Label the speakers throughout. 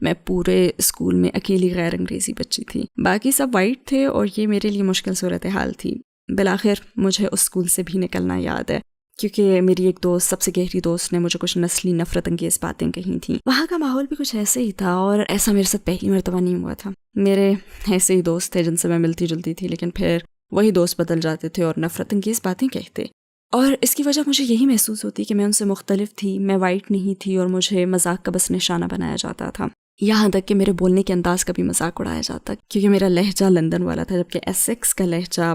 Speaker 1: میں پورے اسکول میں اکیلی غیر انگریزی بچی تھی، باقی سب وائٹ تھے اور یہ میرے لیے مشکل صورتحال تھی۔ بالآخر مجھے اس اسکول سے بھی نکلنا یاد ہے، کیونکہ میری ایک دوست، سب سے گہری دوست نے مجھے کچھ نسلی نفرت انگیز باتیں کہی تھیں۔ وہاں کا ماحول بھی کچھ ایسے ہی تھا، اور ایسا میرے ساتھ پہلی مرتبہ نہیں ہوا تھا۔ میرے ایسے ہی دوست تھے جن سے میں ملتی جلتی تھی، لیکن پھر وہی دوست بدل جاتے تھے اور نفرت انگیز باتیں کہتے، اور اس کی وجہ مجھے یہی محسوس ہوتی کہ میں ان سے مختلف تھی، میں وائٹ نہیں تھی، اور مجھے مذاق کا بس نشانہ بنایا جاتا تھا۔ یہاں تک کہ میرے بولنے کے انداز کا بھی مذاق اڑایا جاتا، کیونکہ میرا لہجہ لندن والا تھا، جبکہ ایسیکس کا لہجہ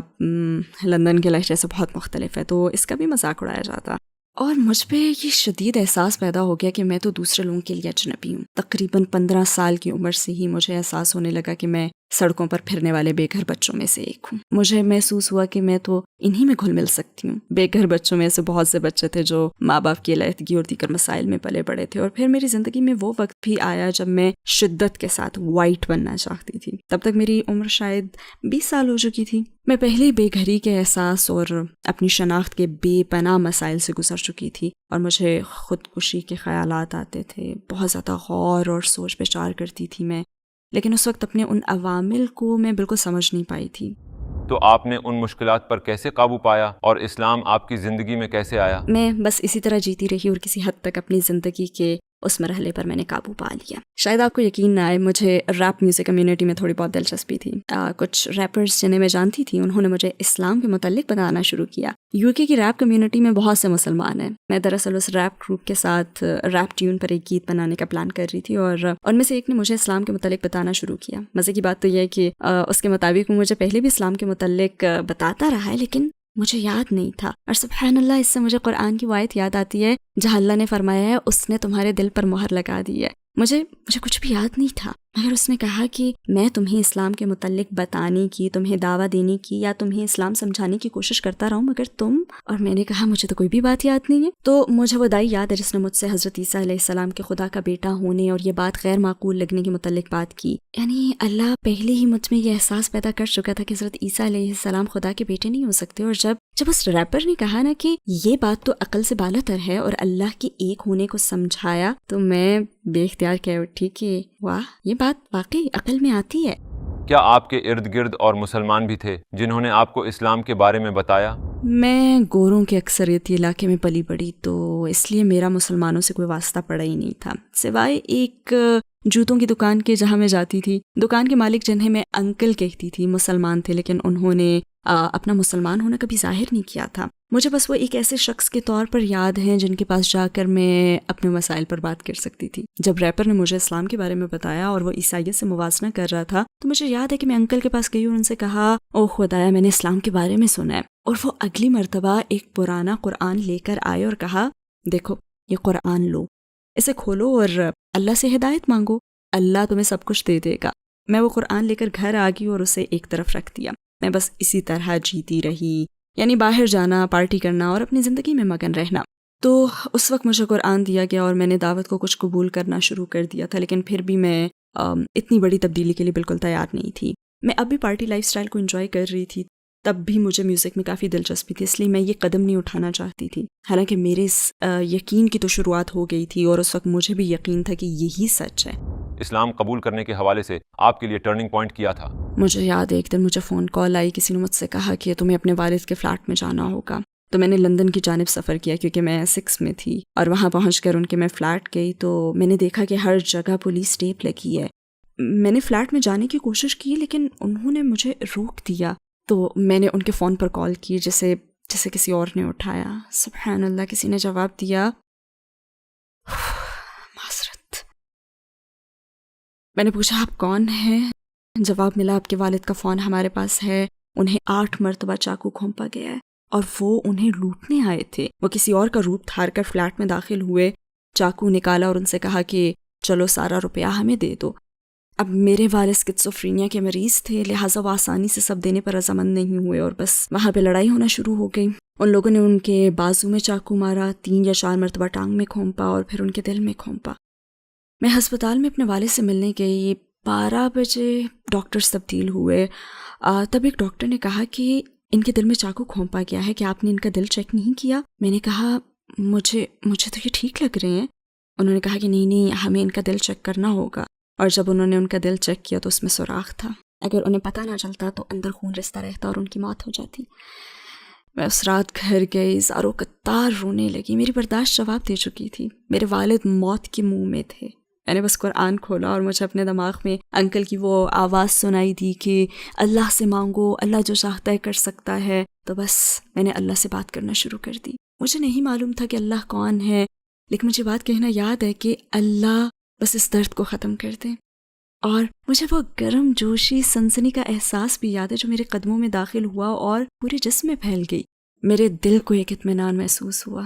Speaker 1: لندن کے لہجے سے بہت مختلف ہے، تو اس کا بھی مذاق اڑایا جاتا۔ اور مجھ پہ یہ شدید احساس پیدا ہو گیا کہ میں تو دوسرے لوگوں کے لیے اجنبی ہوں۔ تقریباً 15 سال کی عمر سے ہی مجھے احساس ہونے لگا کہ میں سڑکوں پر پھرنے والے بے گھر بچوں میں سے ایک ہوں۔ مجھے محسوس ہوا کہ میں تو انہی میں گھل مل سکتی ہوں۔ بے گھر بچوں میں سے بہت سے بچے تھے جو ماں باپ کی علیحدگی اور دیگر مسائل میں پلے بڑے تھے، اور پھر میری زندگی میں وہ وقت بھی آیا جب میں شدت کے ساتھ وائٹ بننا چاہتی تھی۔ تب تک میری عمر شاید 20 سال ہو چکی تھی۔ میں پہلے بے گھری کے احساس اور اپنی شناخت کے بے پناہ مسائل سے گزر چکی تھی، اور مجھے خودکشی کے خیالات آتے تھے۔ بہت زیادہ غور اور سوچ بچار کرتی تھی میں، لیکن اس وقت اپنے ان عوامل کو میں بالکل سمجھ نہیں پائی تھی۔
Speaker 2: تو آپ نے ان مشکلات پر کیسے قابو پایا اور اسلام آپ کی زندگی میں کیسے آیا؟
Speaker 1: میں بس اسی طرح جیتی رہی اور کسی حد تک اپنی زندگی کے اس مرحلے پر میں نے قابو پا لیا۔ شاید آپ کو یقین نہ آئے، مجھے ریپ میوزک کمیونٹی میں تھوڑی بہت دلچسپی تھی۔ کچھ ریپرز جنہیں میں جانتی تھی انہوں نے مجھے اسلام کے متعلق بتانا شروع کیا۔ UK کی ریپ کمیونٹی میں بہت سے مسلمان ہیں۔ میں دراصل اس ریپ گروپ کے ساتھ ریپ ٹیون پر ایک گیت بنانے کا پلان کر رہی تھی، اور ان میں سے ایک نے مجھے اسلام کے متعلق بتانا شروع کیا۔ مزے کی بات تو یہ ہے کہ اس کے مطابق وہ مجھے پہلے بھی اسلام کے متعلق بتاتا رہا ہے، لیکن مجھے یاد نہیں تھا۔ اور سبحان اللہ، اس سے مجھے قرآن کی آیت یاد آتی ہے جہاں اللہ نے فرمایا ہے اس نے تمہارے دل پر مہر لگا دی ہے۔ مجھے کچھ بھی یاد نہیں تھا، مگر اس نے کہا کہ میں تمہیں اسلام کے متعلق بتانے کی، تمہیں دعویٰ دینے کی یا تمہیں اسلام سمجھانے کی کوشش کرتا رہوں، مگر تم، اور میں نے کہا مجھے تو کوئی بھی بات یاد نہیں ہے۔ تو مجھے وہ دائی یاد ہے جس نے مجھ سے حضرت عیسیٰ علیہ السلام کے خدا کا بیٹا ہونے اور یہ بات غیر معقول لگنے کے متعلق بات کی۔ یعنی اللہ پہلے ہی مجھ میں یہ احساس پیدا کر چکا تھا کہ حضرت عیسیٰ علیہ السلام خدا کے بیٹے نہیں ہو سکتے، اور جب اس ریپر نے کہا نا کہ یہ بات تو عقل سے بالا تر ہے اور اللہ کے ایک ہونے کو سمجھایا، تو میں بے اختیار کہہ اٹھی کہ واہ، یہ بات واقعی عقل میں آتی ہے۔
Speaker 2: کیا آپ کے ارد گرد اور مسلمان بھی تھے جنہوں نے آپ کو اسلام کے بارے میں بتایا؟
Speaker 1: میں گوروں کے اکثریتی علاقے میں پلی بڑھی، تو اس لیے میرا مسلمانوں سے کوئی واسطہ پڑا ہی نہیں تھا، سوائے ایک جوتوں کی دکان کے جہاں میں جاتی تھی۔ دکان کے مالک جنہیں میں انکل کہتی تھی مسلمان تھے، لیکن انہوں نے اپنا مسلمان ہونا کبھی ظاہر نہیں کیا تھا۔ مجھے بس وہ ایک ایسے شخص کے طور پر یاد ہیں جن کے پاس جا کر میں اپنے مسائل پر بات کر سکتی تھی۔ جب ریپر نے مجھے اسلام کے بارے میں بتایا اور وہ عیسائیت سے موازنہ کر رہا تھا، تو مجھے یاد ہے کہ میں انکل کے پاس گئی اور ان سے کہا، او خدایا، میں نے اسلام کے بارے میں سنا ہے۔ اور وہ اگلی مرتبہ ایک پرانا قرآن لے کر آئے اور کہا، دیکھو یہ قرآن لو، اسے کھولو اور اللہ سے ہدایت مانگو، اللہ تمہیں سب کچھ دے دے گا۔ میں وہ قرآن لے کر گھر آ گئی اور اسے ایک طرف رکھ دیا۔ میں بس اسی طرح جیتی رہی، یعنی باہر جانا، پارٹی کرنا اور اپنی زندگی میں مگن رہنا۔ تو اس وقت مجھے قرآن دیا گیا اور میں نے دعوت کو کچھ قبول کرنا شروع کر دیا تھا، لیکن پھر بھی میں اتنی بڑی تبدیلی کے لیے بالکل تیار نہیں تھی۔ میں اب بھی پارٹی لائف سٹائل کو انجوائے کر رہی تھی، تب بھی مجھے میوزک میں کافی دلچسپی تھی، اس لیے میں یہ قدم نہیں اٹھانا چاہتی تھی۔ حالانکہ میرے اس یقین کی تو شروعات ہو گئی تھی اور اس وقت مجھے بھی یقین تھا کہ یہی سچ ہے۔
Speaker 2: اسلام قبول کرنے کے حوالے سے آپ کے لیے ٹرننگ پوائنٹ کیا تھا؟
Speaker 1: مجھے یاد ہے ایک دن مجھے فون کال آئی، کسی نے مجھ سے کہا کہ تمہیں اپنے والد کے فلیٹ میں جانا ہوگا۔ تو میں نے لندن کی جانب سفر کیا کیونکہ میں 6 میں تھی، اور وہاں پہنچ کر ان کے میں فلیٹ گئی تو میں نے دیکھا کہ ہر جگہ پولیس ٹیپ لگی ہے۔ میں نے فلیٹ میں جانے کی کوشش کی لیکن انہوں نے مجھے روک دیا، تو میں نے ان کے فون پر کال کی جسے کسی اور نے اٹھایا۔ سبحان اللہ، کسی نے جواب دیا، معذرت۔ میں نے پوچھا آپ کون ہیں؟ جواب ملا آپ کے والد کا فون ہمارے پاس ہے، انہیں 8 مرتبہ چاقو گھونپا گیا ہے اور وہ انہیں لوٹنے آئے تھے۔ وہ کسی اور کا روپ دھار کر فلیٹ میں داخل ہوئے، چاقو نکالا اور ان سے کہا کہ چلو سارا روپیہ ہمیں دے دو۔ اب میرے والد اسکیزوفرینیا کے مریض تھے، لہٰذا وہ آسانی سے سب دینے پر رضامند نہیں ہوئے اور بس وہاں پہ لڑائی ہونا شروع ہو گئی۔ ان لوگوں نے ان کے بازو میں چاقو مارا، 3 یا 4 مرتبہ ٹانگ میں گھونپا اور پھر ان کے دل میں گھونپا۔ میں ہسپتال میں اپنے والد سے ملنے گئی، 12 بجے ڈاکٹرز تبدیل ہوئے۔ تب ایک ڈاکٹر نے کہا کہ ان کے دل میں چاقو گھونپا گیا ہے، کہ آپ نے ان کا دل چیک نہیں کیا؟ میں نے کہا مجھے تو یہ ٹھیک لگ رہے ہیں۔ انہوں نے کہا کہ نہیں، ہمیں ان کا دل چیک کرنا ہوگا۔ اور جب انہوں نے ان کا دل چیک کیا تو اس میں سوراخ تھا. اگر انہیں پتہ نہ چلتا تو اندر خون رستا رہتا اور ان کی موت ہو جاتی. میں اس رات گھر گئی، زاروں قطار رونے لگی. میری برداشت جواب دے چکی تھی. میرے والد موت کے منہ میں تھے. میں نے بس قرآن کھولا اور مجھے اپنے دماغ میں انکل کی وہ آواز سنائی دی کہ اللہ سے مانگو، اللہ جو چاہتا ہے کر سکتا ہے. تو بس میں نے اللہ سے بات کرنا شروع کر دی. مجھے نہیں معلوم تھا کہ اللہ کون ہے، لیکن مجھے بات کہنا یاد ہے کہ اللہ بس اس درد کو ختم کر دے. اور مجھے وہ گرم جوشی سنسنی کا احساس بھی یاد ہے جو میرے قدموں میں داخل ہوا اور پورے جسم میں پھیل گئی. میرے دل کو ایک اطمینان محسوس ہوا.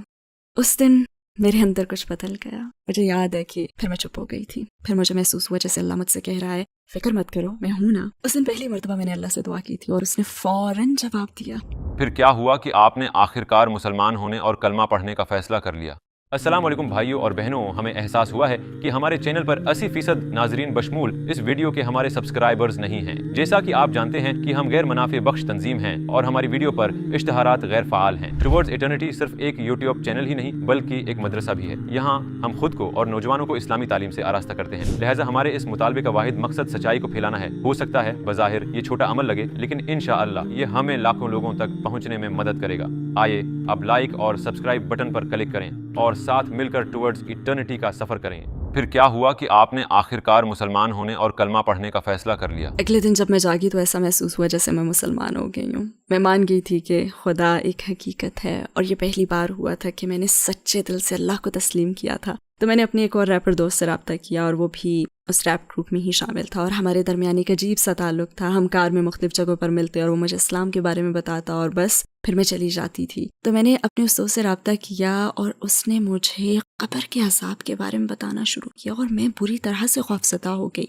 Speaker 1: اس دن میرے اندر کچھ بدل گیا. مجھے یاد ہے کہ پھر میں چپ ہو گئی تھی. پھر مجھے محسوس ہوا جیسے اللہ مجھ سے کہہ رہا ہے فکر مت کرو، میں ہوں نا. اس دن پہلی مرتبہ میں نے اللہ سے دعا کی تھی اور اس نے فوراً جواب دیا.
Speaker 2: پھر کیا ہوا کہ آپ نے آخرکار مسلمان ہونے اور کلمہ پڑھنے کا فیصلہ کر لیا؟ السلام علیکم بھائیوں اور بہنوں، ہمیں احساس ہوا ہے کہ ہمارے چینل پر 80% ناظرین بشمول اس ویڈیو کے ہمارے سبسکرائبرز نہیں ہیں. جیسا کہ آپ جانتے ہیں کہ ہم غیر منافع بخش تنظیم ہیں اور ہماری ویڈیو پر اشتہارات غیر فعال ہیں. ٹوورڈز ایٹرنیٹی صرف ایک یوٹیوب چینل ہی نہیں بلکہ ایک مدرسہ بھی ہے. یہاں ہم خود کو اور نوجوانوں کو اسلامی تعلیم سے آراستہ کرتے ہیں. لہٰذا ہمارے اس مطالبے کا واحد مقصد سچائی کو پھیلانا ہے. ہو سکتا ہے بظاہر یہ چھوٹا عمل لگے، لیکن انشاءاللہ یہ ہمیں لاکھوں لوگوں تک پہنچنے میں مدد کرے گا. آئیے اب لائک اور سبسکرائب بٹن پر کلک کریں اور ساتھ مل کر ٹوورڈز ایٹرنیٹی کا سفر کریں. پھر کیا ہوا کہ آپ نے آخرکار مسلمان ہونے اور کلمہ پڑھنے کا فیصلہ کر لیا؟
Speaker 1: اگلے دن جب میں جاگی تو ایسا محسوس ہوا جیسے میں مسلمان ہو گئی ہوں. میں مان گئی تھی کہ خدا ایک حقیقت ہے اور یہ پہلی بار ہوا تھا کہ میں نے سچے دل سے اللہ کو تسلیم کیا تھا. تو میں نے اپنے ایک اور ریپر دوست سے رابطہ کیا اور وہ بھی اس ریپ گروپ میں ہی شامل تھا اور ہمارے درمیان ایک عجیب سا تعلق تھا. ہم کار میں مختلف جگہوں پر ملتے اور وہ مجھے اسلام کے بارے میں بتاتا اور بس پھر میں چلی جاتی تھی. تو میں نے اپنے اس دوست سے رابطہ کیا اور اس نے مجھے قبر کے عذاب کے بارے میں بتانا شروع کیا اور میں بری طرح سے خوفزدہ ہو گئی.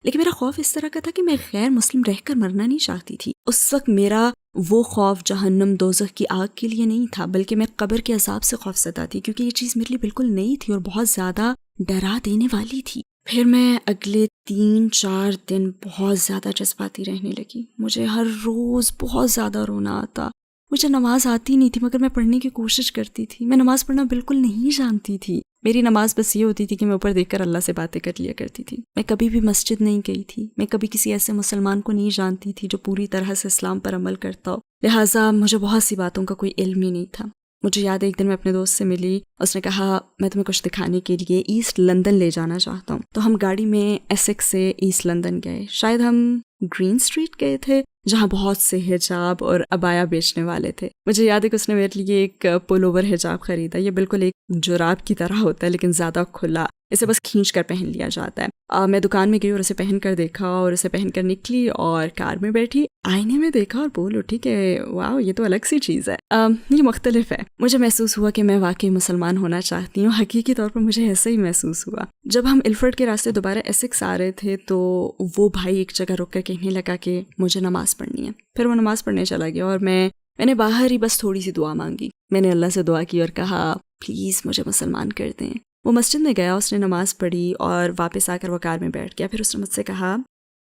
Speaker 1: لیکن میرا خوف اس طرح کا تھا کہ میں غیر مسلم رہ کر مرنا نہیں چاہتی تھی. اس وقت میرا وہ خوف جہنم دوزخ کی آگ کے لیے نہیں تھا بلکہ میں قبر کے عذاب سے خوفزدہ تھی کیونکہ یہ چیز میرے لیے بالکل نئی تھی اور بہت زیادہ ڈرا دینے والی تھی. پھر میں اگلے 3-4 دن بہت زیادہ جذباتی رہنے لگی. مجھے ہر روز بہت زیادہ رونا آتا. مجھے نماز آتی نہیں تھی مگر میں پڑھنے کی کوشش کرتی تھی. میں نماز پڑھنا بالکل نہیں جانتی تھی. میری نماز بس یہ ہوتی تھی کہ میں اوپر دیکھ کر اللہ سے باتیں کر لیا کرتی تھی. میں کبھی بھی مسجد نہیں گئی تھی. میں کبھی کسی ایسے مسلمان کو نہیں جانتی تھی جو پوری طرح سے اسلام پر عمل کرتا ہو. لہٰذا مجھے بہت سی باتوں کا کوئی علم ہی نہیں تھا. مجھے یاد ہے ایک دن میں اپنے دوست سے ملی. اس نے کہا میں تمہیں کچھ دکھانے کے لیے ایسٹ لندن لے جانا چاہتا ہوں. تو ہم گاڑی میں ایسیکس سے ایسٹ لندن گئے. شاید ہم گرین اسٹریٹ گئے تھے جہاں بہت سے حجاب اور عبایا بیچنے والے تھے. مجھے یاد ہے کہ اس نے میرے لیے ایک پول اوور حجاب خریدا. یہ بالکل ایک جراب کی طرح ہوتا ہے لیکن زیادہ کھلا. اسے بس کھینچ کر پہن لیا جاتا ہے. میں دکان میں گئی اور اسے پہن کر دیکھا اور اسے پہن کر نکلی اور کار میں بیٹھی. آئینے میں دیکھا اور بول اٹھی کہ واو یہ تو الگ سی چیز ہے، یہ مختلف ہے. مجھے محسوس ہوا کہ میں واقعی مسلمان ہونا چاہتی ہوں. حقیقی طور پر مجھے ایسا ہی محسوس ہوا. جب ہم الفرڈ کے راستے دوبارہ ایسکس آ رہے تھے تو وہ بھائی ایک جگہ رک کر کہنے لگا کہ مجھے نماز پڑھنی ہے. پھر وہ نماز پڑھنے چلا گیا اور میں نے باہر ہی بس تھوڑی سی دعا مانگی. میں نے اللہ سے دعا کی اور کہا پلیز مجھے مسلمان کر دیں. وہ مسجد میں گیا، اس نے نماز پڑھی اور واپس آ کر وہ کار میں بیٹھ گیا. پھر اس نے مجھ سے کہا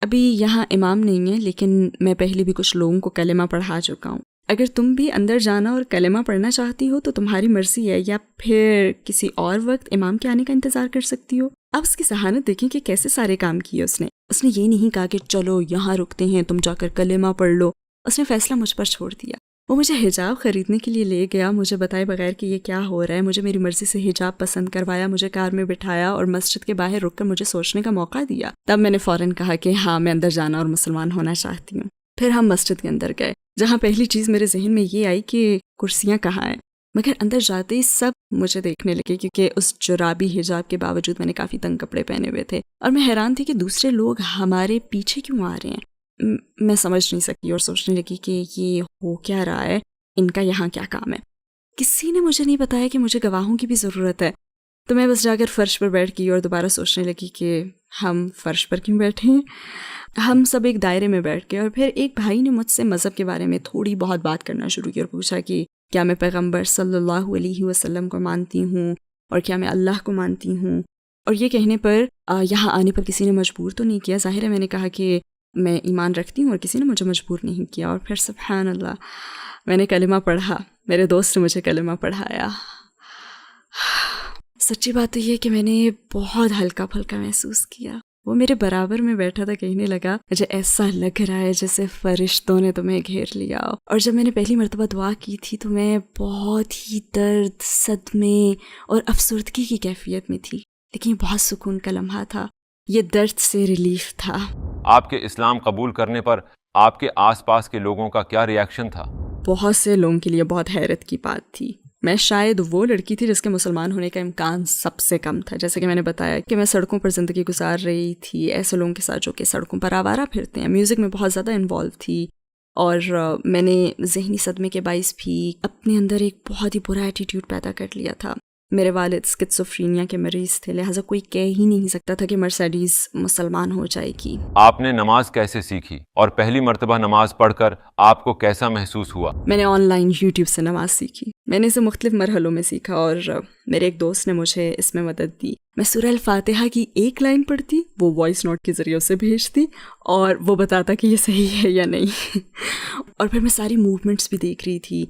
Speaker 1: ابھی یہاں امام نہیں ہے لیکن میں پہلے بھی کچھ لوگوں کو کلمہ پڑھا چکا ہوں. اگر تم بھی اندر جانا اور کلمہ پڑھنا چاہتی ہو تو تمہاری مرضی ہے، یا پھر کسی اور وقت امام کے آنے کا انتظار کر سکتی ہو. اب اس کی ذہانت دیکھیں کہ کیسے سارے کام کیے اس نے یہ نہیں کہا کہ چلو یہاں رکتے ہیں تم جا کر کلمہ پڑھ لو. اس نے فیصلہ مجھ پر چھوڑ دیا. وہ مجھے حجاب خریدنے کے لیے لے گیا، مجھے بتائے بغیر کہ یہ کیا ہو رہا ہے. مجھے میری مرضی سے حجاب پسند کروایا، مجھے کار میں بٹھایا اور مسجد کے باہر رک کر مجھے سوچنے کا موقع دیا. تب میں نے فوراً کہا کہ ہاں میں اندر جانا اور مسلمان ہونا چاہتی ہوں. پھر ہم مسجد کے اندر گئے جہاں پہلی چیز میرے ذہن میں یہ آئی کہ کرسیاں کہاں ہیں. مگر اندر جاتے ہی سب مجھے دیکھنے لگے کیونکہ اس جرابی حجاب کے باوجود میں نے کافی تنگ کپڑے پہنے ہوئے تھے اور میں حیران تھی کہ دوسرے لوگ ہمارے پیچھے کیوں آ رہے ہیں. میں سمجھ نہیں سکی اور سوچنے لگی کہ یہ ہو کیا رہا ہے، ان کا یہاں کیا کام ہے. کسی نے مجھے نہیں بتایا کہ مجھے گواہوں کی بھی ضرورت ہے. تو میں بس جا کر فرش پر بیٹھ گئی اور دوبارہ سوچنے لگی کہ ہم فرش پر کیوں بیٹھے ہیں. ہم سب ایک دائرے میں بیٹھ گئے اور پھر ایک بھائی نے مجھ سے مذہب کے بارے میں تھوڑی بہت بات کرنا شروع کی اور پوچھا کہ کیا میں پیغمبر صلی اللہ علیہ وسلم کو مانتی ہوں اور کیا میں اللہ کو مانتی ہوں. اور یہ کہنے پر یہاں آنے پر کسی نے مجبور تو نہیں کیا. ظاہر ہے میں نے کہا کہ میں ایمان رکھتی ہوں اور کسی نے مجھے مجبور نہیں کیا. اور پھر سبحان اللہ میں نے کلمہ پڑھا. میرے دوست نے مجھے کلمہ پڑھایا. سچی بات تو یہ کہ میں نے بہت ہلکا پھلکا محسوس کیا. وہ میرے برابر میں بیٹھا تھا، کہنے لگا مجھے ایسا لگ رہا ہے جیسے فرشتوں نے تمہیں گھیر لیا ہو۔ اور جب میں نے پہلی مرتبہ دعا کی تھی تو میں بہت ہی درد، صدمے اور افسردگی کی کیفیت میں تھی، لیکن یہ بہت سکون کا لمحہ تھا، یہ درد سے ریلیف تھا۔
Speaker 2: آپ کے اسلام قبول کرنے پر آپ کے آس پاس کے لوگوں کا کیا ری ایکشن تھا؟
Speaker 1: بہت سے لوگوں کے لیے بہت حیرت کی بات تھی۔ میں شاید وہ لڑکی تھی جس کے مسلمان ہونے کا امکان سب سے کم تھا، جیسے کہ میں نے بتایا کہ میں سڑکوں پر زندگی گزار رہی تھی ایسے لوگوں کے ساتھ جو کہ سڑکوں پر آوارہ پھرتے ہیں، میوزک میں بہت زیادہ انوالو تھی، اور میں نے ذہنی صدمے کے باعث بھی اپنے اندر ایک بہت ہی برا ایٹیٹیوڈ پیدا کر لیا تھا۔ میرے والد اسکیزوفرینیا کے مریض تھے، لہٰذا کوئی کہہ ہی نہیں سکتا تھا کہ مرسیڈیز مسلمان ہو جائے گی۔
Speaker 2: آپ نے نماز کیسے سیکھی اور پہلی مرتبہ نماز پڑھ کر آپ کو کیسا محسوس ہوا؟
Speaker 1: میں نے آن لائن یوٹیوب سے نماز سیکھی، میں نے اسے مختلف مرحلوں میں سیکھا، اور میرے ایک دوست نے مجھے اس میں مدد دی۔ میں سورہ الفاتحہ کی ایک لائن پڑھتی، وہ وائس نوٹ کے ذریعے اسے بھیجتی اور وہ بتاتا کہ یہ صحیح ہے یا نہیں اور پھر میں ساری موومنٹس بھی دیکھ رہی تھی،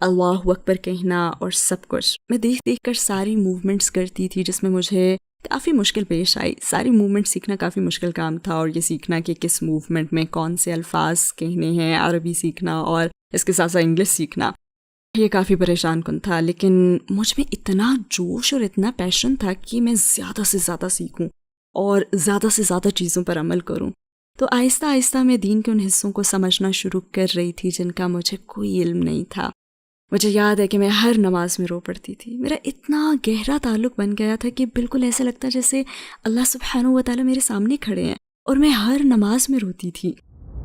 Speaker 1: اللہ اکبر کہنا اور سب کچھ میں دیکھ کر ساری موومنٹس کرتی تھی، جس میں مجھے کافی مشکل پیش آئی۔ ساری موومنٹ سیکھنا کافی مشکل کام تھا، اور یہ سیکھنا کہ کس موومنٹ میں کون سے الفاظ کہنے ہیں، عربی سیکھنا اور اس کے ساتھ ساتھ انگلش سیکھنا، یہ کافی پریشان کن تھا۔ لیکن مجھ میں اتنا جوش اور اتنا پیشن تھا کہ میں زیادہ سے زیادہ سیکھوں اور زیادہ سے زیادہ چیزوں پر عمل کروں۔ تو آہستہ آہستہ میں دین کے ان حصوں کو سمجھنا شروع کر رہی تھی جن کا مجھے کوئی علم نہیں تھا۔ مجھے یاد ہے کہ میں ہر نماز میں رو پڑتی تھی، میرا اتنا گہرا تعلق بن گیا تھا کہ بالکل ایسا لگتا جیسے اللہ سبحانہ و تعالیٰ میرے سامنے کھڑے ہیں، اور میں ہر نماز میں روتی تھی۔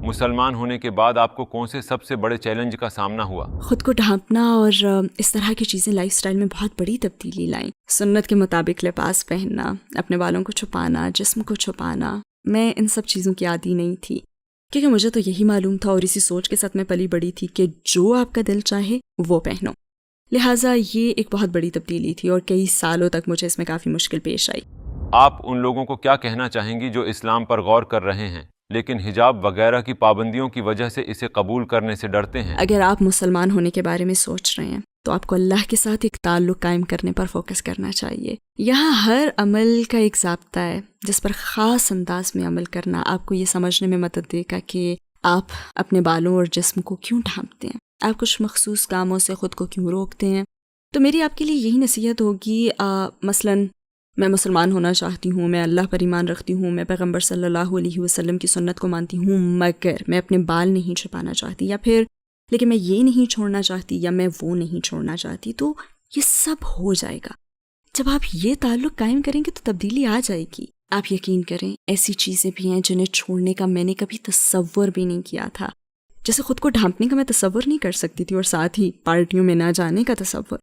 Speaker 2: مسلمان ہونے کے بعد آپ کو کون سے سب سے بڑے چیلنج کا سامنا ہوا؟
Speaker 1: خود کو ڈھانپنا اور اس طرح کی چیزیں لائف سٹائل میں بہت بڑی تبدیلی لائیں۔ سنت کے مطابق لباس پہننا، اپنے بالوں کو چھپانا، جسم کو چھپانا، میں ان سب چیزوں کی عادی نہیں تھی، کیونکہ مجھے تو یہی معلوم تھا اور اسی سوچ کے ساتھ میں پلی بڑی تھی کہ جو آپ کا دل چاہے وہ پہنو۔ لہٰذا یہ ایک بہت بڑی تبدیلی تھی اور کئی سالوں تک مجھے اس میں کافی مشکل پیش آئی۔
Speaker 2: آپ ان لوگوں کو کیا کہنا چاہیں گی جو اسلام پر غور کر رہے ہیں لیکن حجاب وغیرہ کی پابندیوں کی وجہ سے اسے قبول کرنے سے ڈرتے ہیں؟
Speaker 1: اگر آپ مسلمان ہونے کے بارے میں سوچ رہے ہیں تو آپ کو اللہ کے ساتھ ایک تعلق قائم کرنے پر فوکس کرنا چاہیے۔ یہاں ہر عمل کا ایک ضابطہ ہے جس پر خاص انداز میں عمل کرنا آپ کو یہ سمجھنے میں مدد دے گا کہ آپ اپنے بالوں اور جسم کو کیوں ڈھانپتے ہیں، آپ کچھ مخصوص کاموں سے خود کو کیوں روکتے ہیں۔ تو میری آپ کے لیے یہی نصیحت ہوگی، مثلاً میں مسلمان ہونا چاہتی ہوں، میں اللہ پر ایمان رکھتی ہوں، میں پیغمبر صلی اللہ علیہ وسلم کی سنت کو مانتی ہوں، مگر میں اپنے بال نہیں چھپانا چاہتی، یا پھر لیکن میں یہ نہیں چھوڑنا چاہتی، یا میں وہ نہیں چھوڑنا چاہتی، تو یہ سب ہو جائے گا۔ جب آپ یہ تعلق قائم کریں گے تو تبدیلی آ جائے گی۔ آپ یقین کریں ایسی چیزیں بھی ہیں جنہیں چھوڑنے کا میں نے کبھی تصور بھی نہیں کیا تھا، جیسے خود کو ڈھانپنے کا میں تصور نہیں کر سکتی تھی، اور ساتھ ہی پارٹیوں میں نہ جانے کا تصور۔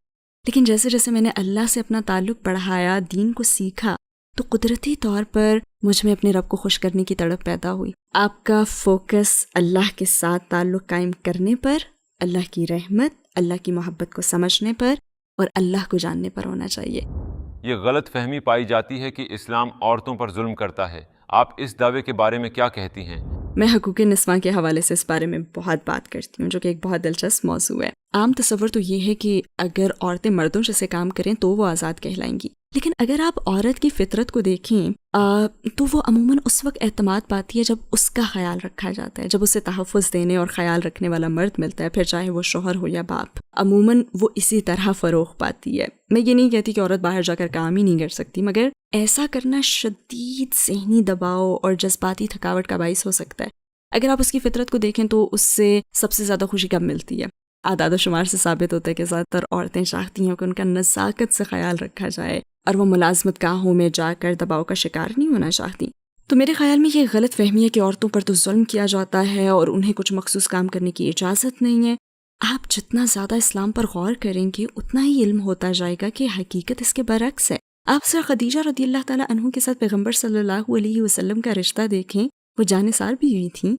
Speaker 1: لیکن جیسے جیسے میں نے اللہ سے اپنا تعلق بڑھایا، دین کو سیکھا، تو قدرتی طور پر مجھ میں اپنے رب کو خوش کرنے کی تڑپ پیدا ہوئی۔ آپ کا فوکس اللہ کے ساتھ تعلق قائم کرنے پر، اللہ کی رحمت، اللہ کی محبت کو سمجھنے پر اور اللہ کو جاننے پر ہونا چاہیے۔
Speaker 2: یہ غلط فہمی پائی جاتی ہے کہ اسلام عورتوں پر ظلم کرتا ہے، آپ اس دعوے کے بارے میں کیا کہتی ہیں؟
Speaker 1: میں حقوق نسواں کے حوالے سے اس بارے میں بہت بات کرتی ہوں، جو کہ ایک بہت دلچسپ موضوع ہے۔ عام تصور تو یہ ہے کہ اگر عورتیں مردوں جیسے کام کریں تو وہ آزاد کہلائیں گی، لیکن اگر آپ عورت کی فطرت کو دیکھیں تو وہ عموماً اس وقت اعتماد پاتی ہے جب اس کا خیال رکھا جاتا ہے، جب اسے تحفظ دینے اور خیال رکھنے والا مرد ملتا ہے، پھر چاہے وہ شوہر ہو یا باپ، عموماً وہ اسی طرح فروغ پاتی ہے۔ میں یہ نہیں کہتی کہ عورت باہر جا کر کام ہی نہیں کر سکتی، مگر ایسا کرنا شدید ذہنی دباؤ اور جذباتی تھکاوٹ کا باعث ہو سکتا ہے۔ اگر آپ اس کی فطرت کو دیکھیں تو اس سے سب سے زیادہ خوشی کب ملتی ہے؟ اعداد و شمار سے ثابت ہوتا ہے کہ زیادہ تر عورتیں چاہتی ہیں کہ ان کا نزاکت سے خیال رکھا جائے، اور وہ ملازمت گاہوں میں جا کر دباؤ کا شکار نہیں ہونا چاہتی۔ تو میرے خیال میں یہ غلط فہمی ہے کہ عورتوں پر تو ظلم کیا جاتا ہے اور انہیں کچھ مخصوص کام کرنے کی اجازت نہیں ہے۔ آپ جتنا زیادہ اسلام پر غور کریں گے اتنا ہی علم ہوتا جائے گا کہ حقیقت اس کے برعکس ہے۔ آپ سر خدیجہ رضی اللہ تعالیٰ عنہ کے ساتھ پیغمبر صلی اللہ علیہ وسلم کا رشتہ دیکھیں، وہ جانثار بھی ہوئی تھیں،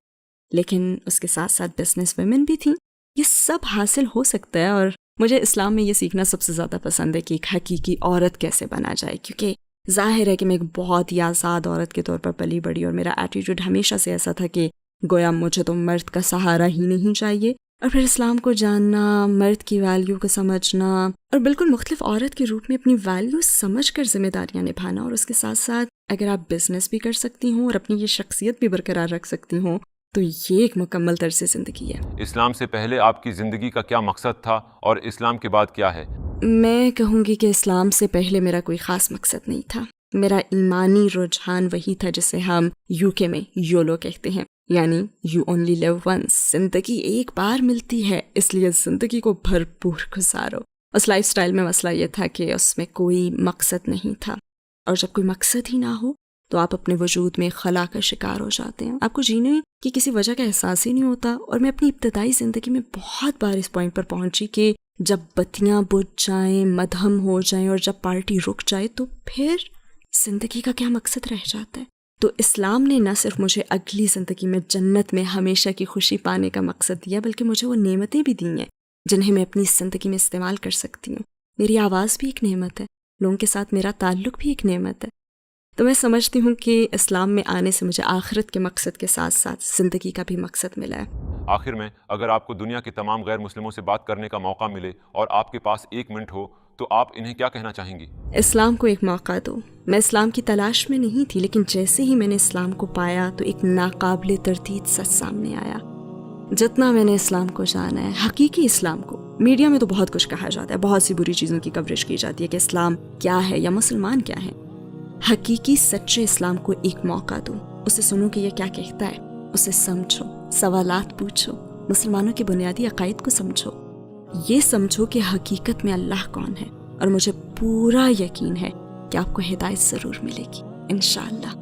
Speaker 1: لیکن اس کے ساتھ ساتھ بزنس ویمن بھی تھیں۔ یہ سب حاصل ہو سکتا ہے، اور مجھے اسلام میں یہ سیکھنا سب سے زیادہ پسند ہے کہ ایک حقیقی عورت کیسے بنا جائے، کیونکہ ظاہر ہے کہ میں ایک بہت ہی آزاد عورت کے طور پر پلی بڑی، اور میرا ایٹیٹیوڈ ہمیشہ سے ایسا تھا کہ گویا مجھے تو مرد کا سہارا ہی نہیں چاہیے۔ اور پھر اسلام کو جاننا، مرد کی ویلیو کو سمجھنا، اور بالکل مختلف عورت کے روپ میں اپنی ویلیو سمجھ کر ذمہ داریاں نبھانا، اور اس کے ساتھ ساتھ اگر آپ بزنس بھی کر سکتی ہوں اور اپنی یہ شخصیت بھی برقرار رکھ سکتی ہوں تو یہ ایک مکمل طرز زندگی ہے۔
Speaker 2: اسلام سے پہلے آپ کی زندگی کا کیا مقصد تھا اور اسلام کے بعد کیا ہے؟
Speaker 1: میں کہوں گی کہ اسلام سے پہلے میرا کوئی خاص مقصد نہیں تھا۔ میرا ایمانی رجحان وہی تھا جسے ہم UK میں یولو کہتے ہیں، یعنی یو اونلی لیو ونس، زندگی ایک بار ملتی ہے اس لیے زندگی کو بھرپور گزارو۔ اس لائف سٹائل میں مسئلہ یہ تھا کہ اس میں کوئی مقصد نہیں تھا، اور جب کوئی مقصد ہی نہ ہو تو آپ اپنے وجود میں خلا کا شکار ہو جاتے ہیں، آپ کو جینے کی کسی وجہ کا احساس ہی نہیں ہوتا۔ اور میں اپنی ابتدائی زندگی میں بہت بار اس پوائنٹ پر پہنچی کہ جب بتیاں بجھ جائیں، مدھم ہو جائیں اور جب پارٹی رک جائے تو پھر زندگی کا کیا مقصد رہ جاتا ہے۔ تو اسلام نے نہ صرف مجھے اگلی زندگی میں جنت میں ہمیشہ کی خوشی پانے کا مقصد دیا، بلکہ مجھے وہ نعمتیں بھی دی ہیں جنہیں میں اپنی زندگی میں استعمال کر سکتی ہوں۔ میری آواز بھی ایک نعمت ہے، لوگوں کے ساتھ میرا تعلق بھی ایک نعمت ہے۔ تو میں سمجھتی ہوں کہ اسلام میں آنے سے مجھے آخرت کے مقصد کے ساتھ ساتھ زندگی کا بھی مقصد ملا ہے۔
Speaker 2: آخر میں اگر آپ کو دنیا کے تمام غیر مسلموں سے بات کرنے کا موقع ملے اور آپ کے پاس 1 منٹ ہو تو آپ انہیں کیا کہنا چاہیں گی؟
Speaker 1: اسلام کو ایک موقع دو۔ میں اسلام کی تلاش میں نہیں تھی، لیکن جیسے ہی میں نے اسلام کو پایا تو ایک ناقابل تردید سچ سامنے آیا۔ جتنا میں نے اسلام کو جانا ہے، حقیقی اسلام کو، میڈیا میں تو بہت کچھ کہا جاتا ہے، بہت سی بری چیزوں کی کوریج کی جاتی ہے کہ اسلام کیا ہے یا مسلمان کیا ہے۔ حقیقی سچے اسلام کو ایک موقع دو، اسے سنو کہ یہ کیا کہتا ہے، اسے سمجھو، سوالات پوچھو، مسلمانوں کے بنیادی عقائد کو سمجھو، یہ سمجھو کہ حقیقت میں اللہ کون ہے، اور مجھے پورا یقین ہے کہ آپ کو ہدایت ضرور ملے گی انشاءاللہ۔